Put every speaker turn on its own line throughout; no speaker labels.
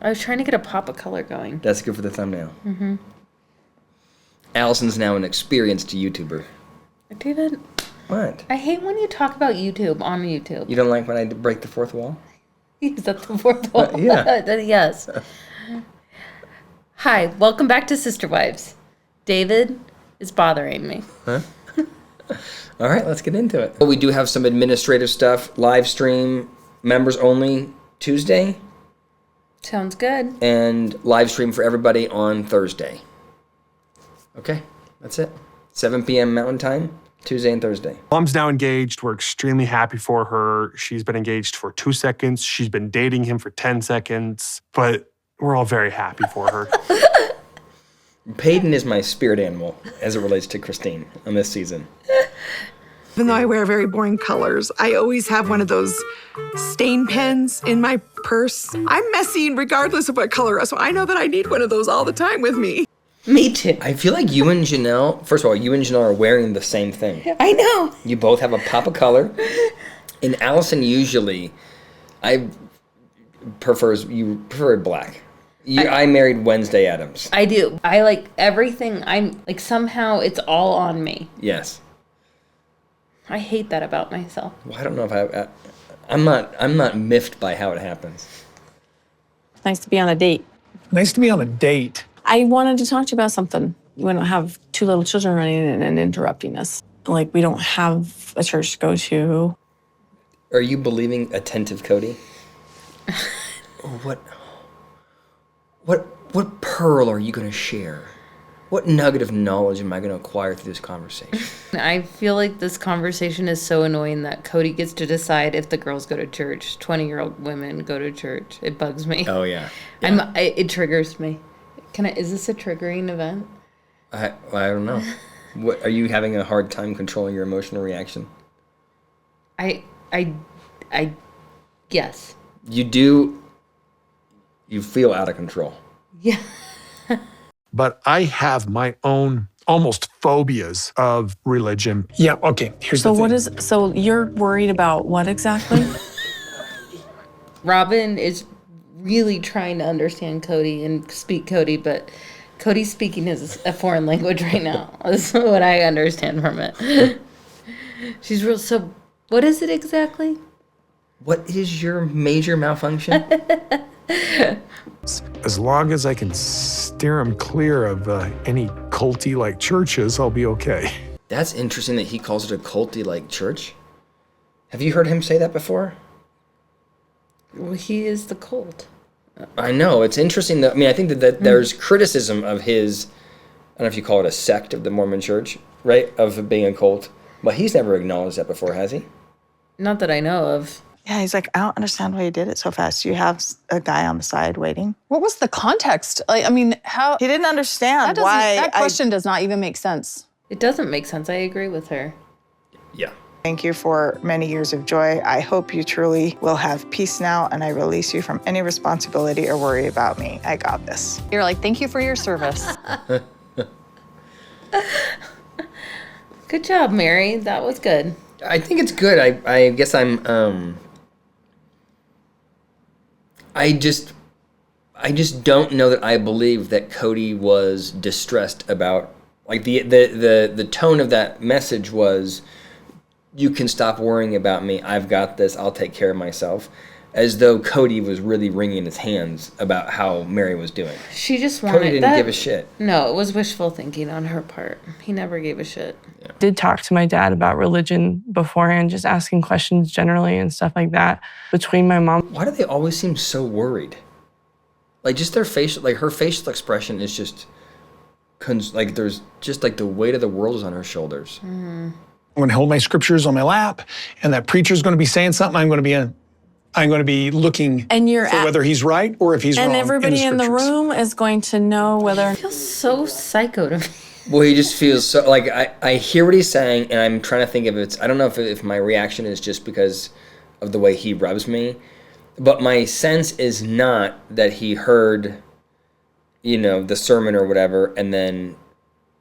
I was trying to get a pop of color going.
That's good for the thumbnail. Mm-hmm. Allison's now an experienced YouTuber.
David.
What?
I hate when you talk about YouTube on YouTube.
You don't like when I break the fourth wall?
Is that the fourth wall?
Yeah.
Yes. Hi, welcome back to Sister Wives. David is bothering me.
Huh? All right, let's get into it. We do have some administrative stuff. Live stream, members only, Tuesday.
Sounds good.
And live stream for everybody on Thursday. Okay, that's it. 7 p.m. Mountain Time, Tuesday and Thursday.
Mom's now engaged. We're extremely happy for her. She's been engaged for 2 seconds. She's been dating him for 10 seconds. But we're all very happy for her.
Peyton is my spirit animal as it relates to Christine on this season.
Even though I wear very boring colors, I always have one of those stain pens in my purse. I'm messy regardless of what color, so I know that I need one of those all the time with me.
Me too.
I feel like you and Janelle, first of all, you and Janelle are wearing the same thing.
I know.
You both have a pop of color. And Allison usually, you prefer black. I married Wednesday Addams.
I do. I like everything. I'm like, somehow it's all on me.
Yes.
I hate that about myself.
Well, I don't know if I'm not miffed by how it happens.
Nice to be on a date.
Nice to be on a date.
I wanted to talk to you about something. We don't have 2 little children running in and interrupting us. Like, we don't have a church to go to.
Are you believing attentive Kody? Or what pearl are you going to share? What nugget of knowledge am I going to acquire through this conversation?
I feel like this conversation is so annoying that Kody gets to decide if the girls go to church. 20-year-old women go to church. It bugs me.
Oh, yeah.
It triggers me. Is this a triggering event?
I don't know. What, are you having a hard time controlling your emotional reaction?
Yes.
You do. You feel out of control.
Yeah.
But I have my own almost phobias of religion.
Yeah, okay, here's the thing.
So you're worried about what exactly?
Robyn is really trying to understand Kody and speak Kody, but Kody's speaking is a foreign language right now. That's what I understand from it. She's real. So what is it exactly?
What is your major malfunction?
As long as I can steer him clear of any culty-like churches, I'll be okay.
That's interesting that he calls it a culty-like church. Have you heard him say that before?
Well, he is the cult.
I know. It's interesting. I think that there's criticism of his, I don't know if you call it a sect of the Mormon church, right? Of it being a cult. But he's never acknowledged that before, has he?
Not that I know of.
Yeah, he's like, I don't understand why you did it so fast. You have a guy on the side waiting.
What was the context? How...
He didn't understand why...
That question does not even make sense.
It doesn't make sense. I agree with her.
Yeah.
Thank you for many years of joy. I hope you truly will have peace now, and I release you from any responsibility or worry about me. I got this.
You're like, thank you for your service.
Good job, Meri. That was good.
I think it's good. I guess I just don't know that I believe that Kody was distressed about, like, the tone of that message was, you can stop worrying about me. I've got this. I'll take care of myself. As though Kody was really wringing his hands about how Meri was doing.
She just wanted
Kody didn't give a shit.
No, it was wishful thinking on her part. He never gave a shit.
Yeah. Did talk to my dad about religion beforehand, just asking questions generally and stuff like that. Between my mom.
Why do they always seem so worried? Like, just their facial, like her facial expression is just, like, there's just like the weight of the world is on her shoulders.
I'm going to hold my scriptures on my lap, and that preacher's going to be saying something. I'm going to be looking for whether he's right or if he's wrong.
And everybody in the room is going to know whether...
It feels so psycho to me.
Well, he just feels so, like, I hear what he's saying, and I'm trying to think of it. I don't know if my reaction is just because of the way he rubs me, but my sense is not that he heard, the sermon or whatever, and then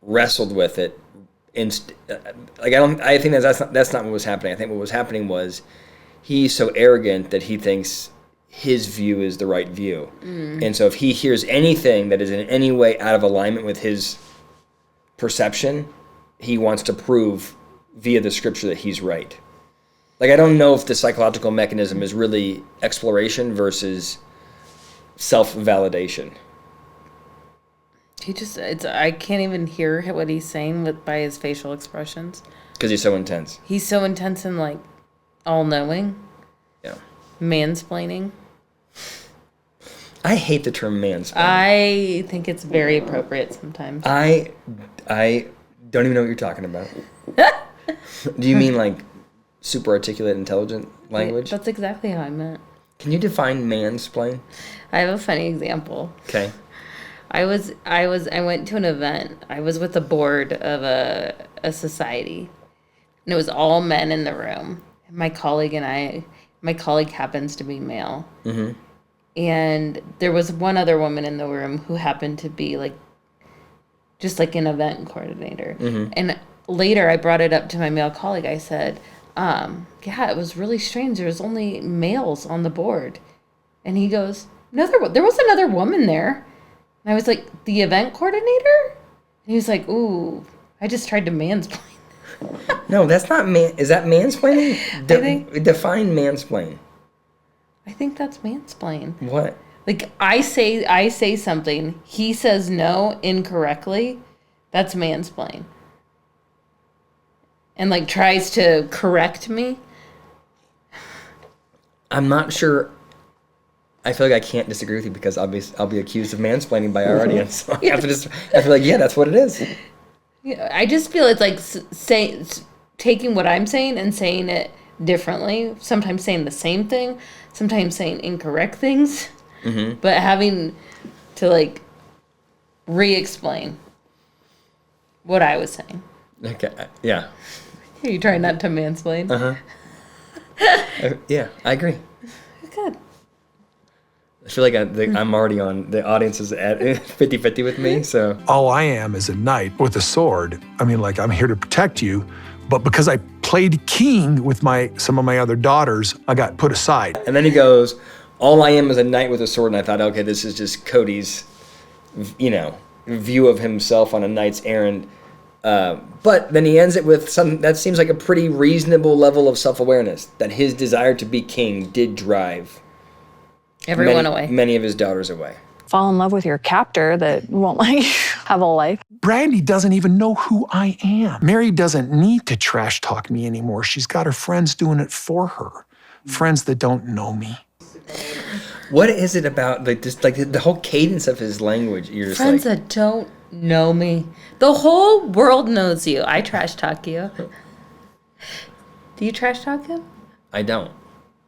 wrestled with it. I think that's not what was happening. I think what was happening was he's so arrogant that he thinks his view is the right view. And so if he hears anything that is in any way out of alignment with his perception, he wants to prove via the scripture that he's right. Like, I don't know if the psychological mechanism is really exploration versus self-validation.
I can't even hear what he's saying by his facial expressions.
Because he's so intense.
He's so intense and, like, all-knowing.
Yeah.
Mansplaining.
I hate the term mansplaining.
I think it's very appropriate sometimes.
I don't even know what you're talking about. Do you mean, like, super articulate, intelligent language?
That's exactly how I meant.
Can you define mansplain?
I have a funny example.
Okay.
I went to an event. I was with the board of a society, and it was all men in the room. My colleague happens to be male. Mm-hmm. And there was one other woman in the room who happened to be just like an event coordinator. Mm-hmm. And later I brought it up to my male colleague. I said, yeah, it was really strange. There was only males on the board. And he goes, no, there was another woman there. And I was like, the event coordinator? And he was like, ooh, I just tried to mansplain.
No, that's not is that mansplaining? Define mansplain.
I think that's mansplain.
What?
Like, I say something, he says no incorrectly, that's mansplain. And, like, tries to correct me.
I'm not sure. I feel like I can't disagree with you because I'll be accused of mansplaining by our audience. So I have to like, yeah, that's what it is.
Yeah, I just feel it's like taking what I'm saying and saying it differently. Sometimes saying the same thing, sometimes saying incorrect things, but having to, like, re-explain what I was saying.
Okay, yeah.
Are you trying not to mansplain?
Yeah, I agree.
Good.
I feel like I'm already on, the audience is at 50-50 with me, so.
All I am is a knight with a sword. I mean, like, I'm here to protect you, but because I played king with some of my other daughters, I got put aside.
And then he goes, all I am is a knight with a sword, and I thought, okay, this is just Kody's, view of himself on a knight's errand. But then he ends it with something that seems like a pretty reasonable level of self-awareness, that his desire to be king did drive many of his daughters away.
Fall in love with your captor that won't let you have a life.
Brandy doesn't even know who I am. Meri doesn't need to trash talk me anymore. She's got her friends doing it for her. Friends that don't know me.
What is it about, like, just like the whole cadence of his language? You're just
friends that don't know me. The whole world knows you. I trash talk you. Do you trash talk him?
I don't.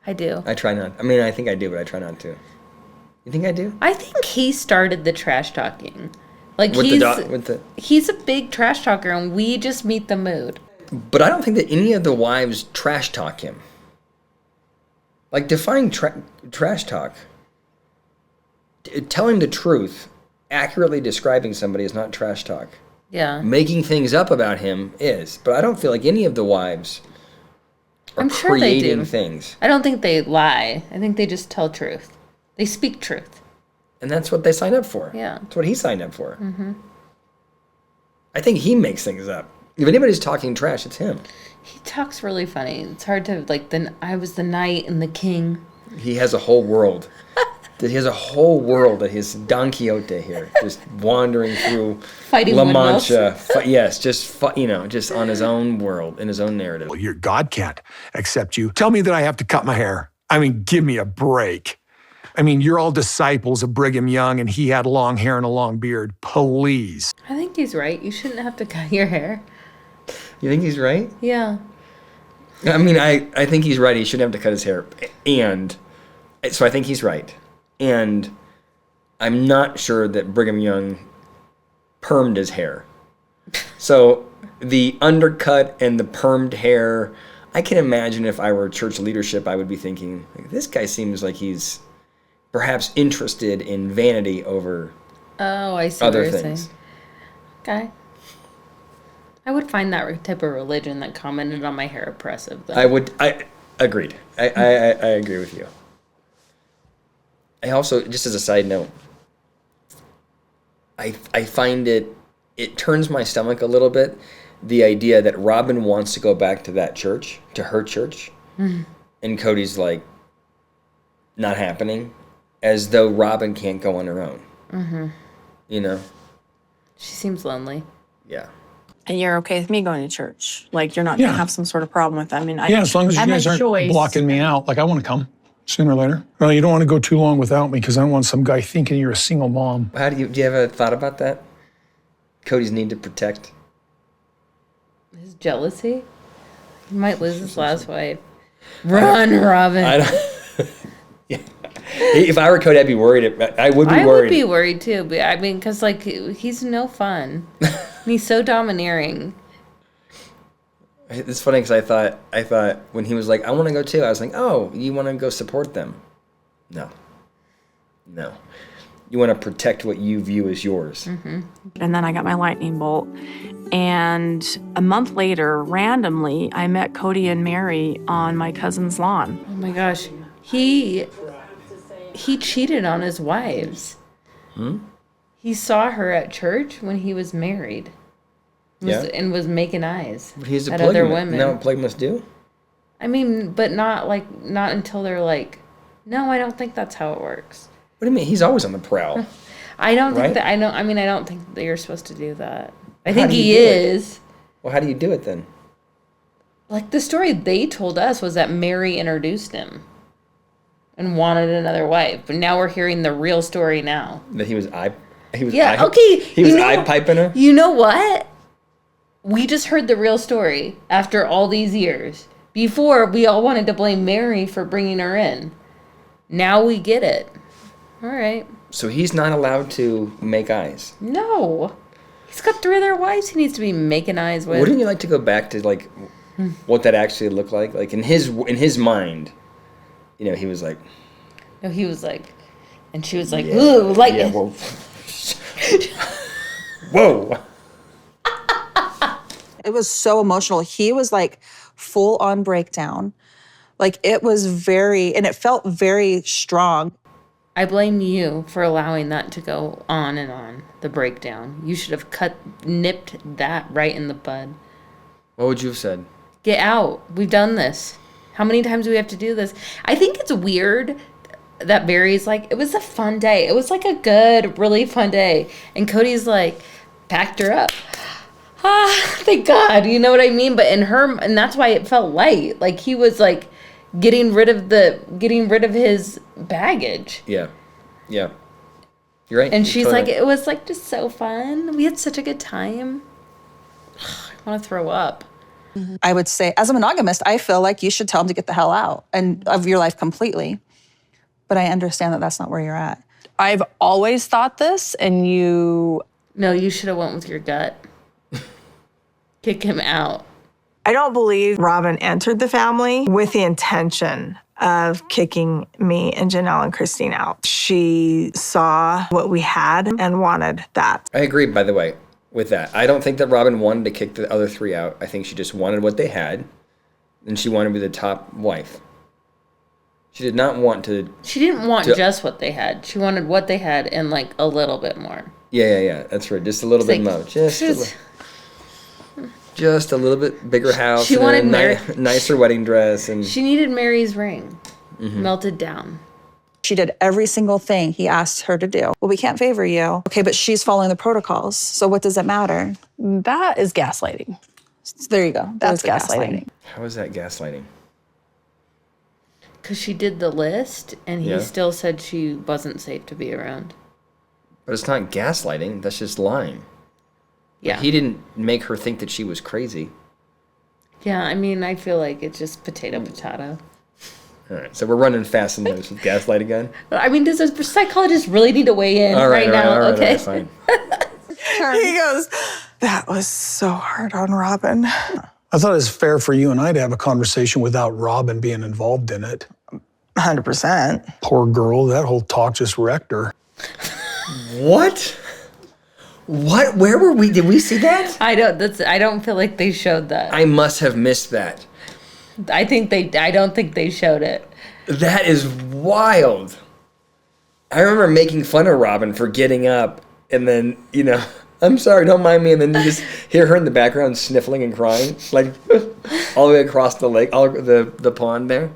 I do.
I try not. I mean, I think I do, but I try not to. You think I do?
I think he started the trash talking. Like, he's a big trash talker, and we just meet the mood.
But I don't think that any of the wives trash talk him. Like, define trash talk. Telling the truth, accurately describing somebody is not trash talk.
Yeah.
Making things up about him is. But I don't feel like any of the wives are creating things.
I don't think they lie. I think they just tell truth. They speak truth.
And that's what they sign up for.
Yeah.
That's what he signed up for. Mm-hmm. I think he makes things up. If anybody's talking trash, it's him.
He talks really funny. It's hard to, like, I was the knight and the king.
He has a whole world. He has a whole world that he's Don Quixote here, just wandering through
fighting
La Mancha. Just on his own world, in his own narrative.
Well, your God can't accept you. Tell me that I have to cut my hair. I mean, give me a break. I mean, you're all disciples of Brigham Young, and he had long hair and a long beard. Please.
I think he's right. You shouldn't have to cut your hair.
You think he's right?
Yeah.
I mean, I think he's right. He shouldn't have to cut his hair. And so I think he's right. And I'm not sure that Brigham Young permed his hair. So the undercut and the permed hair, I can imagine if I were church leadership, I would be thinking, this guy seems like he's perhaps interested in vanity over
I see
other
what you're
things.
Saying. Okay. I would find that type of religion that commented on my hair oppressive, though.
I agreed. I agree with you. I also, just as a side note, I find it turns my stomach a little bit, the idea that Robyn wants to go back to that church, to her church, and Kody's like, not happening, as though Robyn can't go on her own. Mm-hmm. You know?
She seems lonely.
Yeah.
And you're okay with me going to church? Like, you're not going to have some sort of problem with that? I mean,
as long as you guys aren't blocking me out. Like, I want to come sooner or later. Well, you don't want to go too long without me because I don't want some guy thinking you're a single mom.
Do you have a thought about that? Kody's need to protect?
His jealousy? He might lose his last wife. Run, Robyn.
I don't... yeah. If I were Kody, I'd be worried. I would be worried.
I would be worried too. But I mean, because like he's no fun. He's so domineering.
It's funny because I thought when he was like, I want to go too. I was like, oh, you want to go support them? No. You want to protect what you view as yours.
Mm-hmm. And then I got my lightning bolt. And a month later, randomly, I met Kody and Meri on my cousin's lawn.
Oh my gosh. He cheated on his wives. He saw her at church when he was married. And was making eyes
He's a
at other women.
Now what polygamists do?
I mean, but not until they're like, no, I don't think that's how it works.
What do you mean? He's always on the prowl.
I don't think that. I don't think that you're supposed to do that. I think he is.
Well, how do you do it then?
Like the story they told us was that Meri introduced him and wanted another wife, but now we're hearing the real story now.
That he was eye piping her.
You know what? We just heard the real story after all these years. Before, we all wanted to blame Meri for bringing her in. Now we get it. All right.
So he's not allowed to make eyes?
No. He's got 3 other wives he needs to be making eyes with.
Wouldn't you like to go back to, like, what that actually looked like? Like, in his mind, you know, he was like...
No, he was like... And she was like, ooh, like...
Yeah, well... Whoa!
It was so emotional. He was like full on breakdown. Like it was and it felt very strong.
I blame you for allowing that to go on and on, the breakdown. You should have nipped that right in the bud.
What would you have said?
Get out. We've done this. How many times do we have to do this? I think it's weird that Meri's like, it was a fun day. It was like a good, really fun day. And Kody's like, packed her up. Thank God. You know what I mean? But and that's why it felt light. Like he was like getting rid of his baggage.
Yeah. You're right.
And she's like, it was like just so fun. We had such a good time. I want to throw up.
I would say, as a monogamist, I feel like you should tell him to get the hell out and of your life completely. But I understand that that's not where you're at.
I've always thought this, and you...
No, you should have went with your gut. Kick him out.
I don't believe Robyn entered the family with the intention of kicking me and Janelle and Christine out. She saw what we had and wanted that.
I agree, by the way, with that. I don't think that Robyn wanted to kick the other 3 out. I think she just wanted what they had, and she wanted to be the top wife. She did not want to...
She didn't want just what they had. She wanted what they had and, like, a little bit more.
Yeah. That's right. Just a little bit more. Just a little bit bigger house.
She wanted
nicer wedding dress. And
she needed Meri's ring. Melted down.
She did every single thing he asked her to do. Well, we can't favor you. Okay, but she's following the protocols. So what does it matter?
That is gaslighting.
So there you go. That's gaslighting.
How is that gaslighting?
Because she did the list, and he still said she wasn't safe to be around.
But it's not gaslighting. That's just lying.
Yeah.
He didn't make her think that she was crazy.
Yeah, I mean, I feel like it's just potato.
All right, so we're running fast and loose with gaslight again.
I mean, does a psychologist really need to weigh in right now? Okay.
Fine.
He goes, that was so hard on Robyn.
I thought it was fair for you and I to have a conversation without Robyn being involved in it.
100%.
Poor girl, that whole talk just wrecked her.
What? Where were we? Did we see that?
I don't feel like they showed that.
I must have missed that.
I don't think they showed it.
That is wild. I remember making fun of Robyn for getting up and then, I'm sorry, don't mind me. And then you just hear her in the background sniffling and crying, like all the way across the lake, the pond there.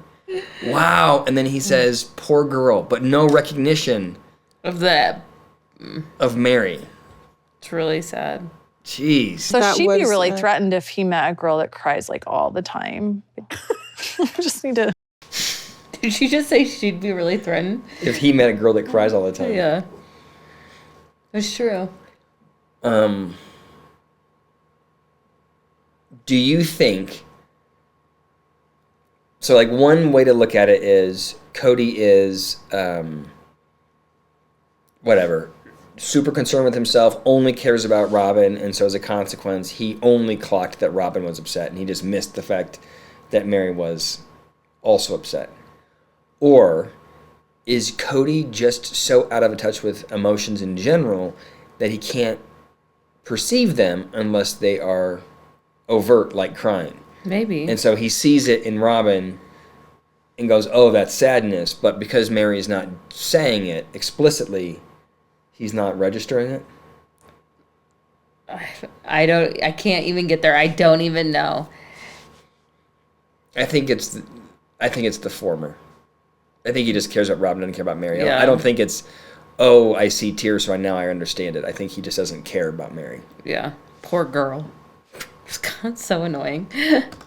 Wow. And then he says, poor girl, but no recognition
Of that.
of Meri.
It's really sad.
Jeez.
So
That
she'd be
was,
really threatened if he met a girl that cries like all the time. Just need to.
Did she just say she'd be really threatened?
If he met a girl that cries all the time.
Yeah. It's true.
Do you think... So, like, one way to look at it is Kody is, super concerned with himself, only cares about Robyn, and so as a consequence, he only clocked that Robyn was upset, and he just missed the fact that Meri was also upset. Or is Kody just so out of touch with emotions in general that he can't perceive them unless they are overt, like crying?
Maybe.
And so he sees it in Robyn and goes, oh, that's sadness. But because Meri is not saying it explicitly, he's not registering it?
I can't even get there. I don't even know.
I think it's the former. I think he just cares about Robyn, doesn't care about Meri.
Yeah.
I don't think it's, oh, I see tears, so now I understand it. I think he just doesn't care about Meri.
Yeah. Poor girl. It's so annoying.